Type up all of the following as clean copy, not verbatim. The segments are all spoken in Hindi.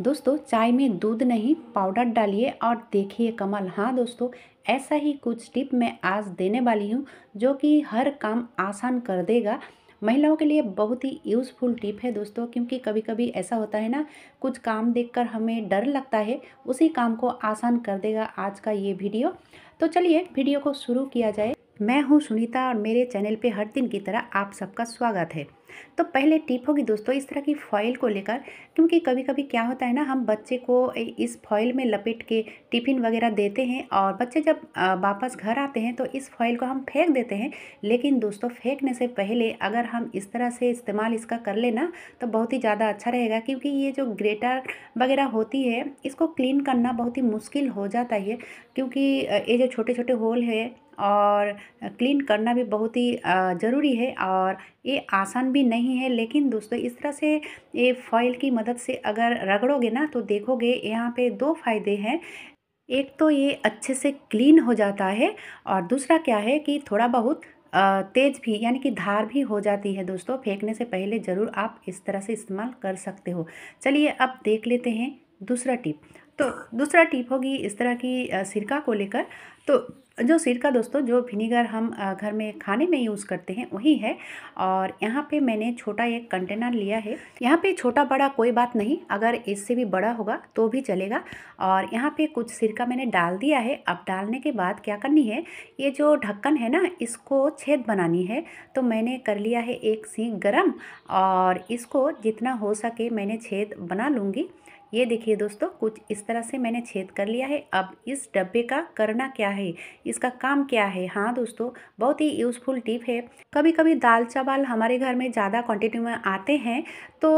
दोस्तों चाय में दूध नहीं पाउडर डालिए और देखिए कमाल। हाँ दोस्तों, ऐसा ही कुछ टिप मैं आज देने वाली हूँ जो कि हर काम आसान कर देगा। महिलाओं के लिए बहुत ही यूज़फुल टिप है दोस्तों, क्योंकि कभी कभी ऐसा होता है ना, कुछ काम देखकर हमें डर लगता है, उसी काम को आसान कर देगा आज का ये वीडियो। तो चलिए वीडियो को शुरू किया जाए। मैं हूँ सुनीता और मेरे चैनल पे हर दिन की तरह आप सबका स्वागत है। तो पहले टिप होगी दोस्तों इस तरह की फॉइल को लेकर, क्योंकि कभी कभी क्या होता है ना, हम बच्चे को इस फॉइल में लपेट के टिफ़िन वगैरह देते हैं और बच्चे जब वापस घर आते हैं तो इस फॉइल को हम फेंक देते हैं। लेकिन दोस्तों फेंकने से पहले अगर हम इस तरह से इस्तेमाल इसका कर लेना तो बहुत ही ज़्यादा अच्छा रहेगा, क्योंकि ये जो ग्रेटर वगैरह होती है इसको क्लीन करना बहुत ही मुश्किल हो जाता है, क्योंकि ये जो छोटे छोटे होल है और क्लीन करना भी बहुत ही ज़रूरी है और ये आसान भी नहीं है। लेकिन दोस्तों इस तरह से ये फॉइल की मदद से अगर रगड़ोगे ना तो देखोगे यहाँ पे दो फायदे हैं। एक तो ये अच्छे से क्लीन हो जाता है और दूसरा क्या है कि थोड़ा बहुत तेज भी, यानी कि धार भी हो जाती है। दोस्तों फेंकने से पहले ज़रूर आप इस तरह से इस्तेमाल कर सकते हो। चलिए अब देख लेते हैं दूसरा टिप। तो दूसरा टिप होगी इस तरह की सिरका को लेकर। तो जो सिरका दोस्तों, जो विनीगर हम घर में खाने में यूज़ करते हैं वही है। और यहाँ पे मैंने छोटा एक कंटेनर लिया है। यहाँ पे छोटा बड़ा कोई बात नहीं, अगर इससे भी बड़ा होगा तो भी चलेगा। और यहाँ पे कुछ सिरका मैंने डाल दिया है। अब डालने के बाद क्या करनी है, ये जो ढक्कन है ना इसको छेद बनानी है। तो मैंने कर लिया है एक सीख गरम और इसको जितना हो सके मैंने छेद बना लूँगी। ये देखिए दोस्तों, कुछ इस तरह से मैंने छेद कर लिया है। अब इस डब्बे का करना क्या है, इसका काम क्या है। हाँ दोस्तों, बहुत ही यूज़फुल टिप है। कभी कभी दाल चावल हमारे घर में ज़्यादा क्वांटिटी में आते हैं तो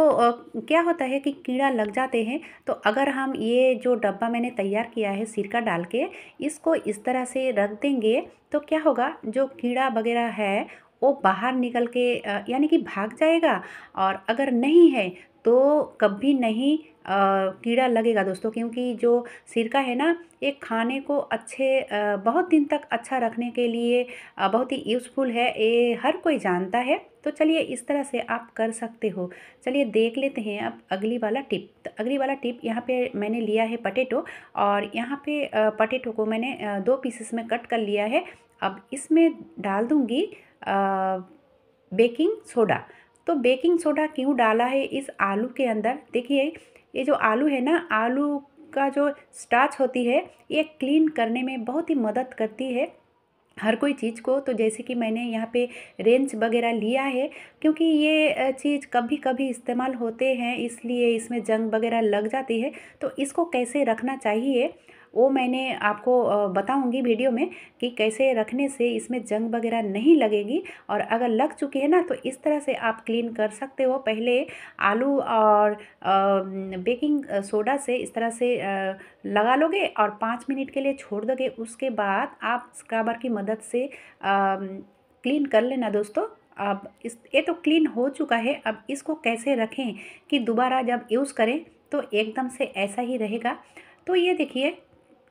क्या होता है कि कीड़ा लग जाते हैं। तो अगर हम ये जो डब्बा मैंने तैयार किया है सिरका डाल के, इसको इस तरह से रख देंगे तो क्या होगा, जो कीड़ा वगैरह है वो बाहर निकल के यानी कि भाग जाएगा। और अगर नहीं है तो कभी नहीं कीड़ा लगेगा दोस्तों, क्योंकि जो सिरका है ना ये खाने को बहुत दिन तक अच्छा रखने के लिए बहुत ही यूज़फुल है। ये हर कोई जानता है। तो चलिए इस तरह से आप कर सकते हो। चलिए देख लेते हैं अब अगली वाला टिप। तो अगली वाला टिप, यहाँ पे मैंने लिया है पटेटो और यहाँ पे पटेटो को मैंने दो पीसेस में कट कर लिया है। अब इसमें डाल दूँगी बेकिंग सोडा। तो बेकिंग सोडा क्यों डाला है इस आलू के अंदर, देखिए ये जो आलू है ना, आलू का जो स्टार्च होती है ये क्लीन करने में बहुत ही मदद करती है हर कोई चीज़ को। तो जैसे कि मैंने यहाँ पे रेंच वगैरह लिया है, क्योंकि ये चीज़ कभी कभी इस्तेमाल होते हैं इसलिए इसमें जंग वगैरह लग जाती है। तो इसको कैसे रखना चाहिए वो मैंने आपको बताऊंगी वीडियो में कि कैसे रखने से इसमें जंग वगैरह नहीं लगेगी। और अगर लग चुकी है ना तो इस तरह से आप क्लीन कर सकते हो। पहले आलू और बेकिंग सोडा से इस तरह से लगा लोगे और 5 मिनट के लिए छोड़ दोगे। उसके बाद आप स्क्रबर की मदद से क्लीन कर लेना दोस्तों। अब ये तो क्लीन हो चुका है। अब इसको कैसे रखें कि दोबारा जब यूज़ करें तो एकदम से ऐसा ही रहेगा। तो ये देखिए,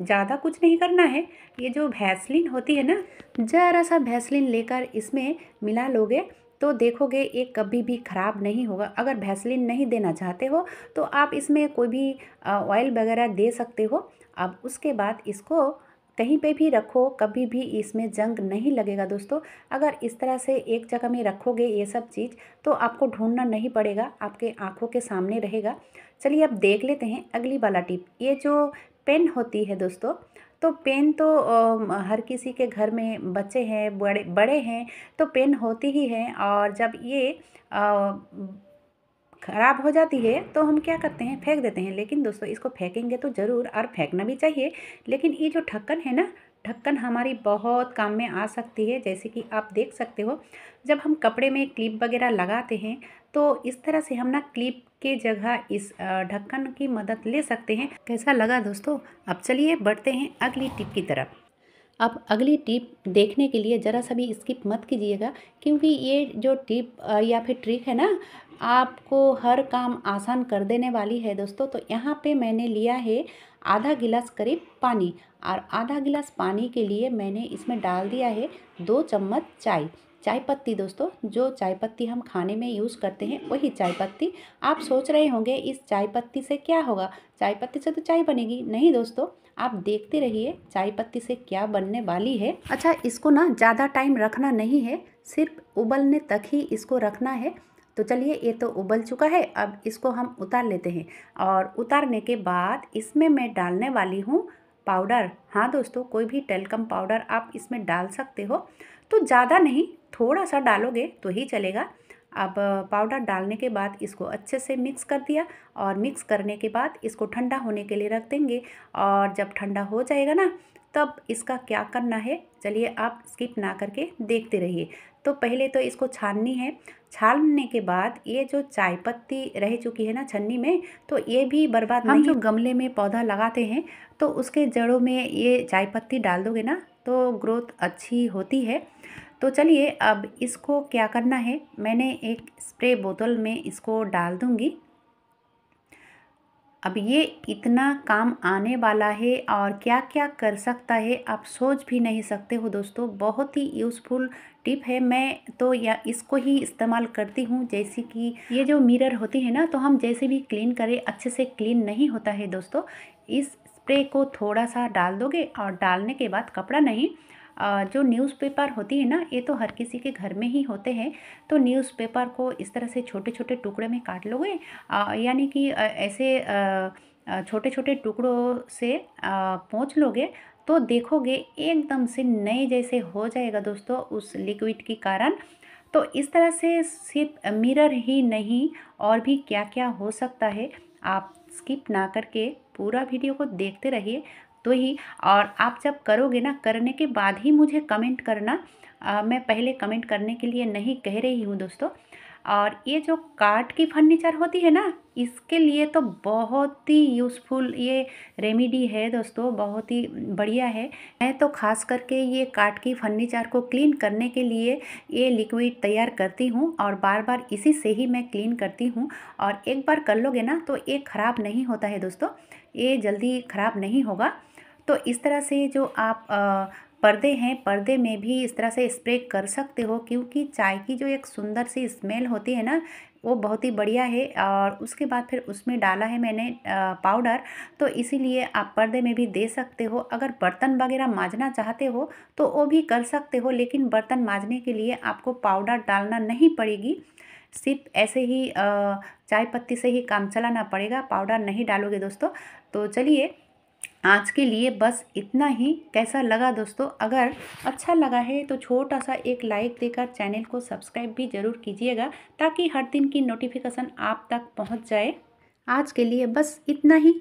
ज़्यादा कुछ नहीं करना है। ये जो भैसलीन होती है ना, ज़रा सा भैसलीन लेकर इसमें मिला लोगे तो देखोगे ये कभी भी ख़राब नहीं होगा। अगर भैसलीन नहीं देना चाहते हो तो आप इसमें कोई भी ऑयल वगैरह दे सकते हो। अब उसके बाद इसको कहीं पे भी रखो, कभी भी इसमें जंग नहीं लगेगा दोस्तों। अगर इस तरह से एक जगह में रखोगे ये सब चीज़ तो आपको ढूंढना नहीं पड़ेगा, आपके आँखों के सामने रहेगा। चलिए अब देख लेते हैं अगली वाला टिप। ये जो पेन होती है दोस्तों, तो पेन तो हर किसी के घर में, बच्चे हैं बड़े बड़े हैं तो पेन होती ही है। और जब ये ख़राब हो जाती है तो हम क्या करते हैं, फेंक देते हैं। लेकिन दोस्तों इसको फेंकेंगे तो ज़रूर, और फेंकना भी चाहिए। लेकिन ये जो ढक्कन है ना, ढक्कन हमारी बहुत काम में आ सकती है। जैसे कि आप देख सकते हो, जब हम कपड़े में क्लिप वगैरह लगाते हैं तो इस तरह से हम ना क्लिप के जगह इस ढक्कन की मदद ले सकते हैं। कैसा लगा दोस्तों? अब चलिए बढ़ते हैं अगली टिप की तरफ। अब अगली टिप देखने के लिए ज़रा सा भी स्किप मत कीजिएगा, क्योंकि ये जो टिप या फिर ट्रिक है ना, आपको हर काम आसान कर देने वाली है दोस्तों। तो यहाँ पे मैंने लिया है आधा गिलास करीब पानी, और आधा गिलास पानी के लिए मैंने इसमें डाल दिया है 2 चम्मच चाय। चाय पत्ती दोस्तों, जो चाय पत्ती हम खाने में यूज़ करते हैं वही चाय पत्ती। आप सोच रहे होंगे इस चाय पत्ती से क्या होगा, चाय पत्ती से तो चाय बनेगी। नहीं दोस्तों, आप देखते रहिए चाय पत्ती से क्या बनने वाली है। अच्छा, इसको ना ज़्यादा टाइम रखना नहीं है, सिर्फ उबलने तक ही इसको रखना है। तो चलिए, ये तो उबल चुका है, अब इसको हम उतार लेते हैं। और उतारने के बाद इसमें मैं डालने वाली हूँ पाउडर। हाँ दोस्तों, कोई भी टेल्कम पाउडर आप इसमें डाल सकते हो, तो ज़्यादा नहीं, थोड़ा सा डालोगे तो ही चलेगा। अब पाउडर डालने के बाद इसको अच्छे से मिक्स कर दिया, और मिक्स करने के बाद इसको ठंडा होने के लिए रख देंगे। और जब ठंडा हो जाएगा ना, तब इसका क्या करना है, चलिए आप स्किप ना करके देखते रहिए। तो पहले तो इसको छाननी है। छानने के बाद ये जो चाय पत्ती रह चुकी है ना छन्नी में, तो ये भी बर्बाद नहीं। हम जो गमले में पौधा लगाते हैं तो उसके जड़ों में ये चाय पत्ती डाल दोगे ना, तो ग्रोथ अच्छी होती है। तो चलिए, अब इसको क्या करना है, मैंने एक स्प्रे बोतल में इसको डाल दूंगी। अब ये इतना काम आने वाला है और क्या क्या कर सकता है आप सोच भी नहीं सकते हो दोस्तों। बहुत ही यूज़फुल टिप है। मैं तो या इसको ही इस्तेमाल करती हूँ। जैसे कि ये जो मिरर होती है ना, तो हम जैसे भी क्लीन करें अच्छे से क्लीन नहीं होता है दोस्तों। इस स्प्रे को थोड़ा सा डाल दोगे, और डालने के बाद कपड़ा नहीं, जो न्यूज़पेपर होती है ना, ये तो हर किसी के घर में ही होते हैं। तो न्यूज़पेपर को इस तरह से छोटे छोटे टुकड़े में काट लोगे, यानी कि ऐसे छोटे छोटे टुकड़ों से पोंछ लोगे, तो देखोगे एकदम से नए जैसे हो जाएगा दोस्तों उस लिक्विड के कारण। तो इस तरह से सिर्फ मिरर ही नहीं, और भी क्या क्या हो सकता है, आप स्किप ना करके पूरा वीडियो को देखते रहिए तो ही। और आप जब करोगे ना, करने के बाद ही मुझे कमेंट करना। मैं पहले कमेंट करने के लिए नहीं कह रही हूँ दोस्तों। और ये जो काठ की फर्नीचर होती है ना, इसके लिए तो बहुत ही यूज़फुल ये रेमेडी है दोस्तों, बहुत ही बढ़िया है। मैं तो खास करके ये काठ की फर्नीचर को क्लीन करने के लिए ये लिक्विड तैयार करती हूँ, और बार बार इसी से ही मैं क्लीन करती हूँ। और एक बार कर लोगे ना, तो ये ख़राब नहीं होता है दोस्तों, ये जल्दी ख़राब नहीं होगा। तो इस तरह से जो आप पर्दे हैं, पर्दे में भी इस तरह से स्प्रे कर सकते हो, क्योंकि चाय की जो एक सुंदर सी स्मेल होती है ना, वो बहुत ही बढ़िया है। और उसके बाद फिर उसमें डाला है मैंने पाउडर, तो इसीलिए आप पर्दे में भी दे सकते हो। अगर बर्तन वगैरह मांजना चाहते हो तो वो भी कर सकते हो, लेकिन बर्तन मांजने के लिए आपको पाउडर डालना नहीं पड़ेगी, सिर्फ ऐसे ही चाय पत्ती से ही काम चलाना पड़ेगा, पाउडर नहीं डालोगे दोस्तों। तो चलिए, आज के लिए बस इतना ही। कैसा लगा दोस्तों? अगर अच्छा लगा है तो छोटा सा एक लाइक देकर चैनल को सब्सक्राइब भी ज़रूर कीजिएगा, ताकि हर दिन की नोटिफिकेशन आप तक पहुंच जाए। आज के लिए बस इतना ही।